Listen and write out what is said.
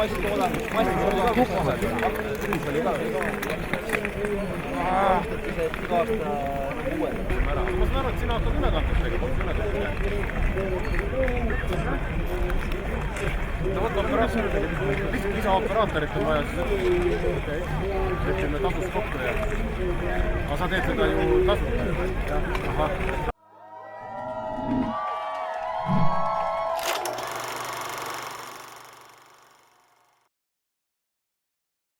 Ma saan aru, et sina hakkad ülekantustega lisaoperaatorit on vaja, siis lepime tasus kokku ja aga sa teed seda ju tasuta.